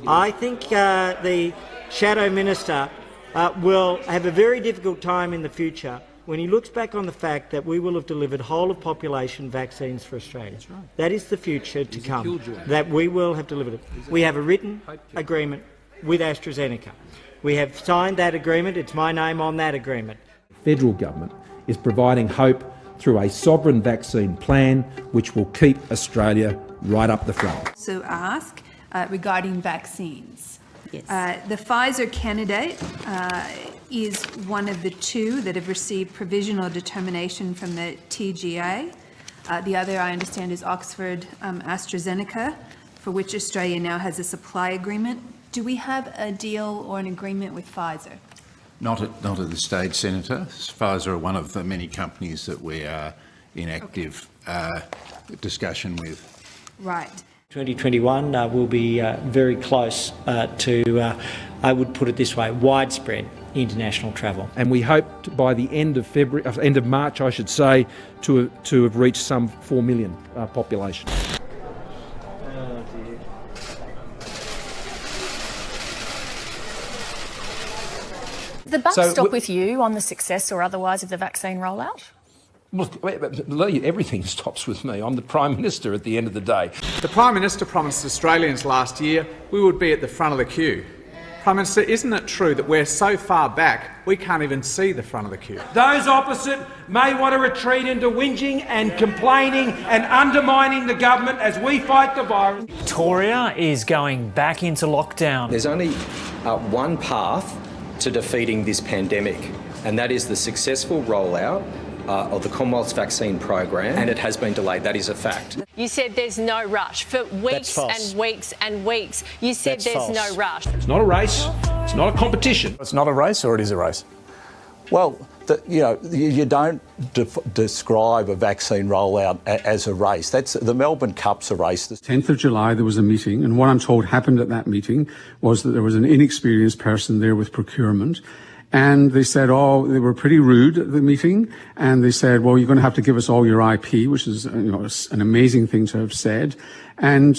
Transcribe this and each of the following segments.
I think the Shadow Minister will have a very difficult time in the future when he looks back on the fact that we will have delivered whole-of-population vaccines for Australia. That's right. That is the future to come, that we will have delivered it. We have a written agreement with AstraZeneca. We have signed that agreement. It's my name on that agreement. The federal government is providing hope through a sovereign vaccine plan which will keep Australia right up the front. So ask regarding vaccines. Yes. The Pfizer candidate is one of the two that have received provisional determination from the TGA. The other, I understand, is Oxford AstraZeneca, for which Australia now has a supply agreement. Do we have a deal or an agreement with Pfizer? Not at this stage, Senator. Pfizer are one of the many companies that we are in active discussion with. Right. 2021 will be very close to, I would put it this way, widespread international travel. And we hope by the end of March, I should say, to have reached some 4 million population. The buck stop with you on the success or otherwise of the vaccine rollout? Well, everything stops with me. I'm the Prime Minister at the end of the day. The Prime Minister promised Australians last year we would be at the front of the queue. Prime Minister, isn't it true that we're so far back we can't even see the front of the queue? Those opposite may want to retreat into whinging and complaining and undermining the government as we fight the virus. Victoria is going back into lockdown. There's only one path to defeating this pandemic, and that is the successful rollout of the Commonwealth's vaccine program, and it has been delayed. That is a fact. You said there's no rush for weeks and weeks and weeks. You said there's no rush. It's not a race. It's not a competition. It's not a race, or it is a race? Well, you don't describe a vaccine rollout as a race. That's the Melbourne Cup's a race. 10th of July, there was a meeting, and what I'm told happened at that meeting was that there was an inexperienced person there with procurement. And they said, they were pretty rude at the meeting. And they said, well, you're going to have to give us all your IP, which is an amazing thing to have said, and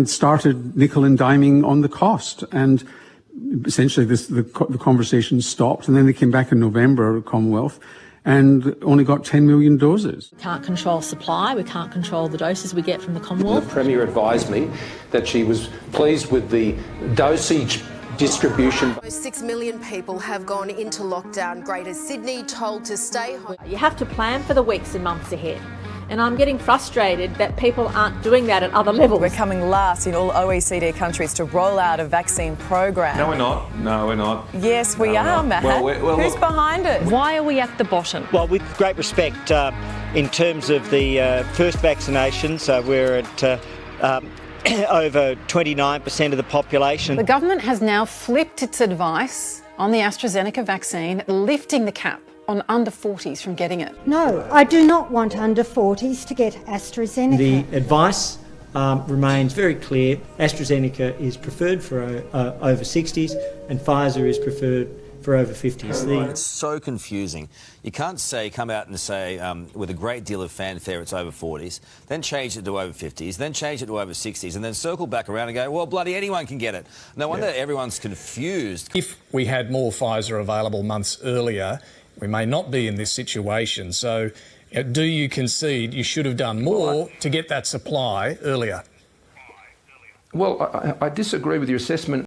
started nickel and diming on the cost. And essentially the conversation stopped. And then they came back in November, Commonwealth, and only got 10 million doses. We can't control supply, we can't control the doses we get from the Commonwealth. The Premier advised me that she was pleased with the dosage distribution. 6 million people have gone into lockdown. Greater Sydney told to stay home. You have to plan for the weeks and months ahead. And I'm getting frustrated that people aren't doing that at other levels. We're coming last in all OECD countries to roll out a vaccine program. No, we're not. No, we're not. Yes, we are, Matt. Who's behind it? Why are we at the bottom? Well, with great respect, in terms of the first vaccinations, we're at over 29% of the population. The government has now flipped its advice on the AstraZeneca vaccine, lifting the cap on under 40s from getting it. No, I do not want under 40s to get AstraZeneca. The advice remains very clear. AstraZeneca is preferred for over 60s and Pfizer is preferred for over 50s. It's so confusing. You can't come out and say with a great deal of fanfare it's over 40s, then change it to over 50s, then change it to over 60s, and then circle back around and go, well, bloody anyone can get it. No wonder everyone's confused. If we had more Pfizer available months earlier, we may not be in this situation. So do you concede you should have done more to get that supply earlier? Well, I disagree with your assessment.